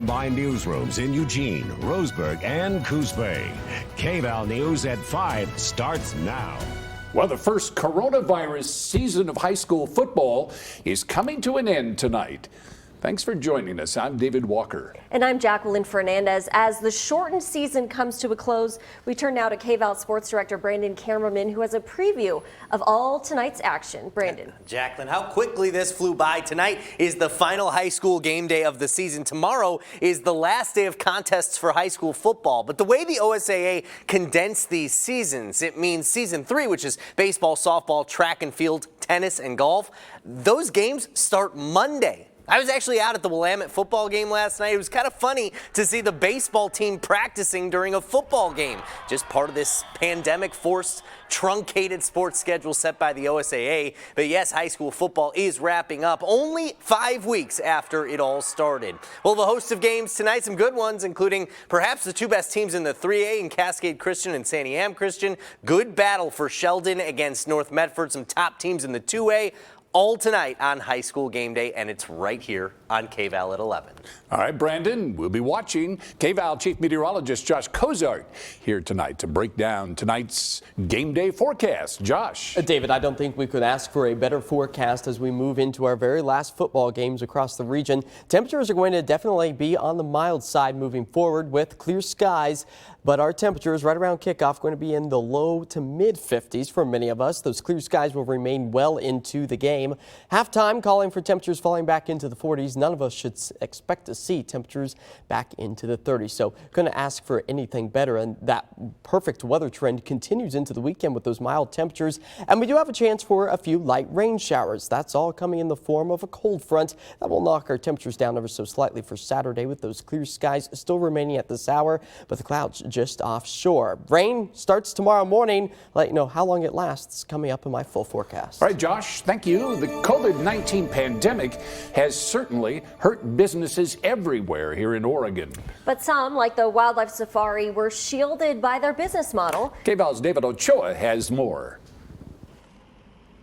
combined newsrooms in Eugene, Roseburg, and Coos Bay. Kval News at 5 starts now. Well, the first coronavirus season of high school football is coming to an end tonight. Thanks for joining us. I'm David Walker. And I'm Jacqueline Fernandez. As the shortened season comes to a close, we turn now to Kval Sports Director Brandon Kammerman, who has a preview of all tonight's action. Brandon. Jacqueline, how quickly this flew by. Tonight is the final high school game day of the season. Tomorrow is the last day of contests for high school football. But the way the OSAA condensed these seasons, it means season 3, which is baseball, softball, track and field, tennis, and golf, those games start Monday. I was actually out at the Willamette football game last night. It was kind of funny to see the baseball team practicing during a football game. Just part of this pandemic-forced, truncated sports schedule set by the OSAA. But yes, high school football is wrapping up only 5 weeks after it all started. Well, the host of games tonight, some good ones, including perhaps the two best teams in the 3A in Cascade Christian and Sandy Am Christian. Good battle for Sheldon against North Medford, some top teams in the 2A. All tonight on high school game day, and it's right here on Kval at 11. All right, Brandon, we'll be watching. Kval Chief Meteorologist Josh Cozart here tonight to break down tonight's game day forecast. Josh. David, I don't think we could ask for a better forecast as we move into our very last football games across the region. Temperatures are going to definitely be on the mild side moving forward with clear skies. But our temperatures right around kickoff going to be in the low to mid 50s for many of us. Those clear skies will remain well into the game. Halftime calling for temperatures falling back into the 40s. None of us should expect to see temperatures back into the 30s. So going to ask for anything better. And that perfect weather trend continues into the weekend with those mild temperatures. And we do have a chance for a few light rain showers. That's all coming in the form of a cold front that will knock our temperatures down ever so slightly for Saturday with those clear skies still remaining at this hour, but the clouds just offshore. Rain starts tomorrow morning. Let you know how long it lasts coming up in my full forecast. All right, Josh, thank you. The COVID-19 pandemic has certainly hurt businesses everywhere here in Oregon. But some, like the wildlife safari, were shielded by their business model. Kval's David Ochoa has more.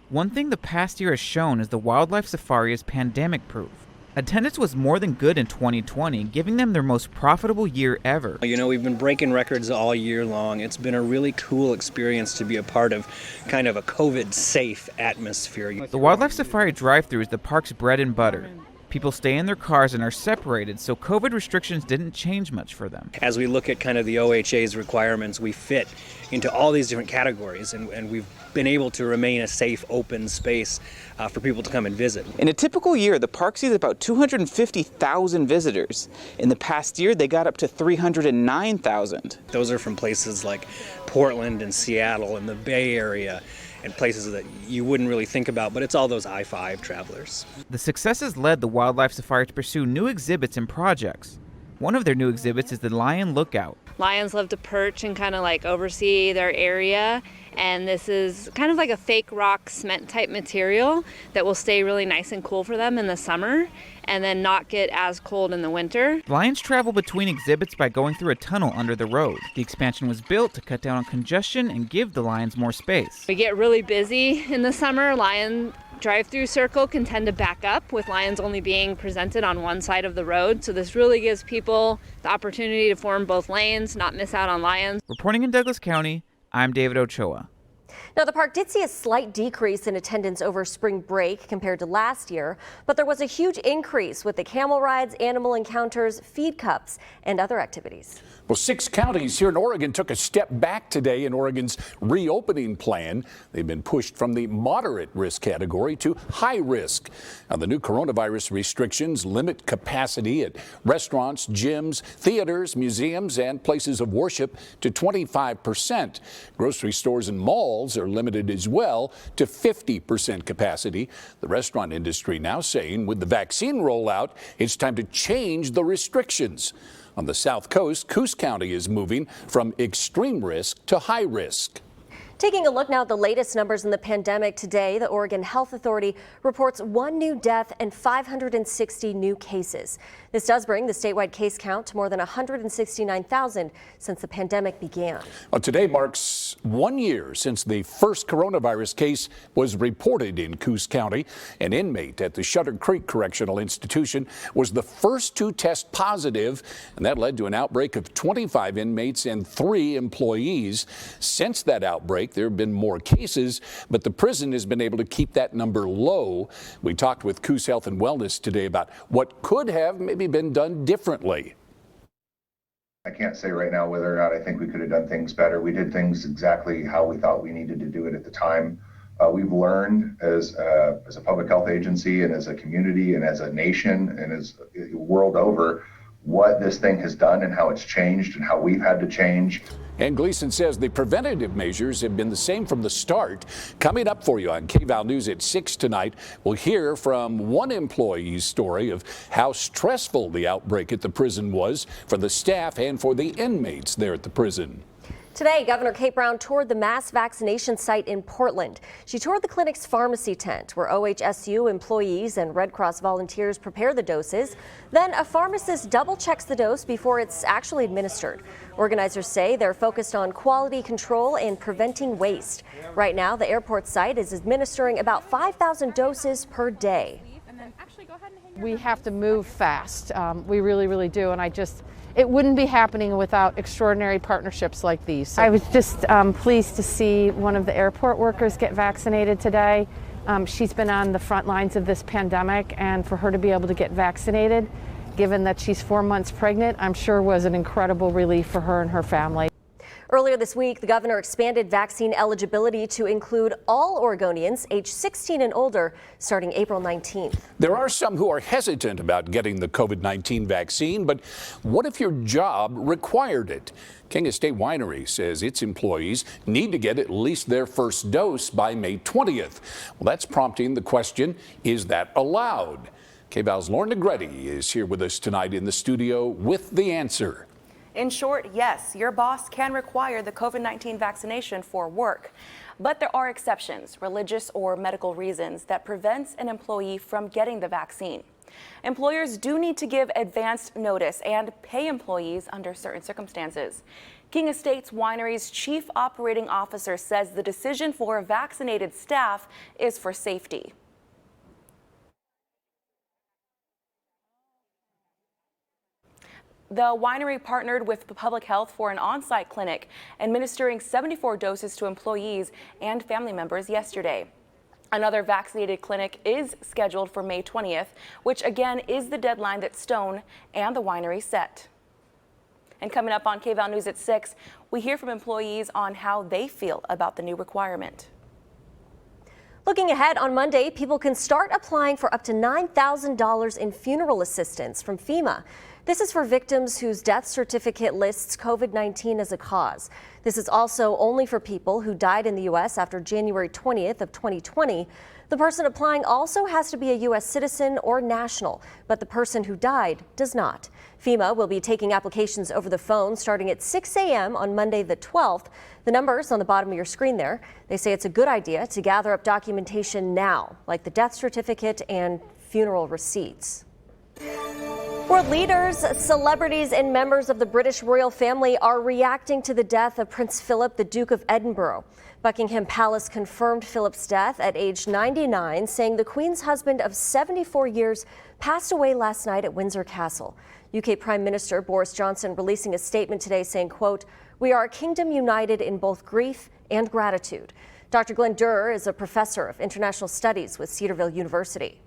One thing the past year has shown is the wildlife safari is pandemic-proof. Attendance was more than good in 2020, giving them their most profitable year ever. You know, we've been breaking records all year long. It's been a really cool experience to be a part of kind of a COVID-safe atmosphere. The Wildlife Safari drive-thru is the park's bread and butter. People stay in their cars and are separated, so COVID restrictions didn't change much for them. As we look at kind of the OHA's requirements, we fit into all these different categories, and we've been able to remain a safe, open space for people to come and visit. In a typical year, the park sees about 250,000 visitors. In the past year, they got up to 309,000. Those are from places like Portland and Seattle and the Bay Area, and places that you wouldn't really think about, but it's all those I-5 travelers. The successes led the Wildlife Safari to pursue new exhibits and projects. One of their new exhibits is the Lion Lookout. Lions love to perch and kind of like oversee their area, and this is kind of like a fake rock cement type material that will stay really nice and cool for them in the summer and then not get as cold in the winter. Lions travel between exhibits by going through a tunnel under the road. The expansion was built to cut down on congestion and give the lions more space. We get really busy in the summer. Lion drive-through circle can tend to back up with lions only being presented on one side of the road. So this really gives people the opportunity to form both lanes, not miss out on lions. Reporting in Douglas County, I'm David Ochoa. Now, the park did see a slight decrease in attendance over spring break compared to last year, but there was a huge increase with the camel rides, animal encounters, feed cups, and other activities. Well, 6 counties here in Oregon took a step back today in Oregon's reopening plan. They've been pushed from the moderate risk category to high risk. Now, the new coronavirus restrictions limit capacity at restaurants, gyms, theaters, museums, and places of worship to 25%. Grocery stores and malls are limited as well to 50% capacity. The restaurant industry now saying with the vaccine rollout, it's time to change the restrictions. On the South Coast, Coos County is moving from extreme risk to high risk. Taking a look now at the latest numbers in the pandemic today, the Oregon Health Authority reports 1 new death and 560 new cases. This does bring the statewide case count to more than 169,000 since the pandemic began. Well, today marks 1 year since the first coronavirus case was reported in Coos County. An inmate at the Shutter Creek Correctional Institution was the first to test positive, and that led to an outbreak of 25 inmates and 3 employees. Since that outbreak, there have been more cases, but the prison has been able to keep that number low. We talked with Coos Health and Wellness today about what could have maybe been done differently. I can't say right now whether or not I think we could have done things better. We did things exactly how we thought we needed to do it at the time. We've learned as a public health agency and as a community and as a nation and as world over what this thing has done and how it's changed and how we've had to change. And Gleason says the preventative measures have been the same from the start. Coming up for you on Kval News at 6 tonight, we'll hear from one employee's story of how stressful the outbreak at the prison was for the staff and for the inmates there at the prison. Today, Governor Kate Brown toured the mass vaccination site in Portland. She toured the clinic's pharmacy tent, where OHSU employees and Red Cross volunteers prepare the doses. Then a pharmacist double checks the dose before it's actually administered. Organizers say they're focused on quality control and preventing waste. Right now, the airport site is administering about 5,000 doses per day. We have to move fast. We really do. And it wouldn't be happening without extraordinary partnerships like these. So I was just pleased to see one of the airport workers get vaccinated today. She's been on the front lines of this pandemic, and for her to be able to get vaccinated, given that she's 4 months pregnant, I'm sure was an incredible relief for her and her family. Earlier this week, the governor expanded vaccine eligibility to include all Oregonians age 16 and older starting April 19th. There are some who are hesitant about getting the COVID-19 vaccine, but what if your job required it? King Estate Winery says its employees need to get at least their first dose by May 20th. Well, that's prompting the question, is that allowed? Kval's Lauren Negretti is here with us tonight in the studio with the answer. In short, yes, your boss can require the COVID-19 vaccination for work. But there are exceptions, religious or medical reasons, that prevents an employee from getting the vaccine. Employers do need to give advanced notice and pay employees under certain circumstances. King Estates Winery's chief operating officer says the decision for vaccinated staff is for safety. The winery partnered with Public Health for an on-site clinic, administering 74 doses to employees and family members yesterday. Another vaccinated clinic is scheduled for May 20th, which again is the deadline that Stone and the winery set. And coming up on Kval News at 6, we hear from employees on how they feel about the new requirement. Looking ahead, on Monday, people can start applying for up to $9,000 in funeral assistance from FEMA. This is for victims whose death certificate lists COVID-19 as a cause. This is also only for people who died in the U.S. after January 20th of 2020. The person applying also has to be a U.S. citizen or national, but the person who died does not. FEMA will be taking applications over the phone starting at 6 a.m. on Monday the 12th. The number's on the bottom of your screen there. They say it's a good idea to gather up documentation now, like the death certificate and funeral receipts. World leaders, celebrities, and members of the British royal family are reacting to the death of Prince Philip, the Duke of Edinburgh. Buckingham Palace confirmed Philip's death at age 99, saying the Queen's husband of 74 years passed away last night at Windsor Castle. UK Prime Minister Boris Johnson releasing a statement today saying, quote, "We are a kingdom united in both grief and gratitude." Dr. Glenn Durr is a professor of international studies with Cedarville University.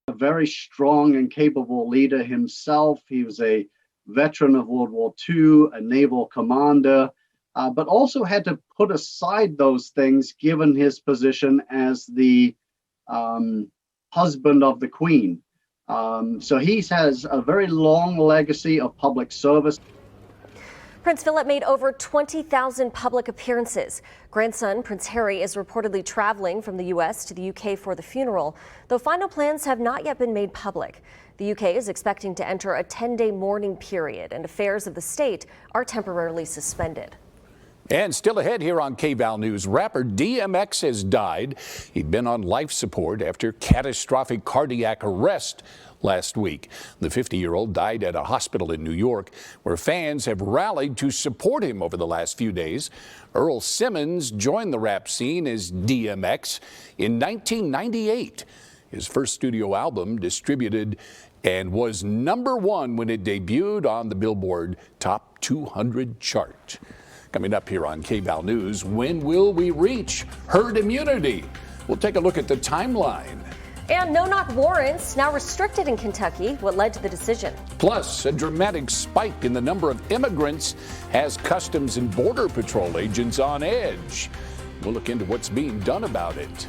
A very strong and capable leader himself. He was a veteran of World War II, a naval commander, but also had to put aside those things given his position as the husband of the Queen. So he has a very long legacy of public service. Prince Philip made over 20,000 public appearances. Grandson Prince Harry is reportedly traveling from the U.S. to the U.K. for the funeral, though final plans have not yet been made public. The U.K. is expecting to enter a 10-day mourning period, and affairs of the state are temporarily suspended. And still ahead here on Kval News, rapper DMX has died. He'd been on life support after catastrophic cardiac arrest last week. The 50-year-old died at a hospital in New York, where fans have rallied to support him over the last few days. Earl Simmons joined the rap scene as DMX in 1998. His first studio album distributed and was #1 when it debuted on the Billboard Top 200 chart. Coming up here on Kval News, when will we reach herd immunity? We'll take a look at the timeline. And no-knock warrants now restricted in Kentucky. What led to the decision? Plus, a dramatic spike in the number of immigrants has Customs and Border Patrol agents on edge. We'll look into what's being done about it.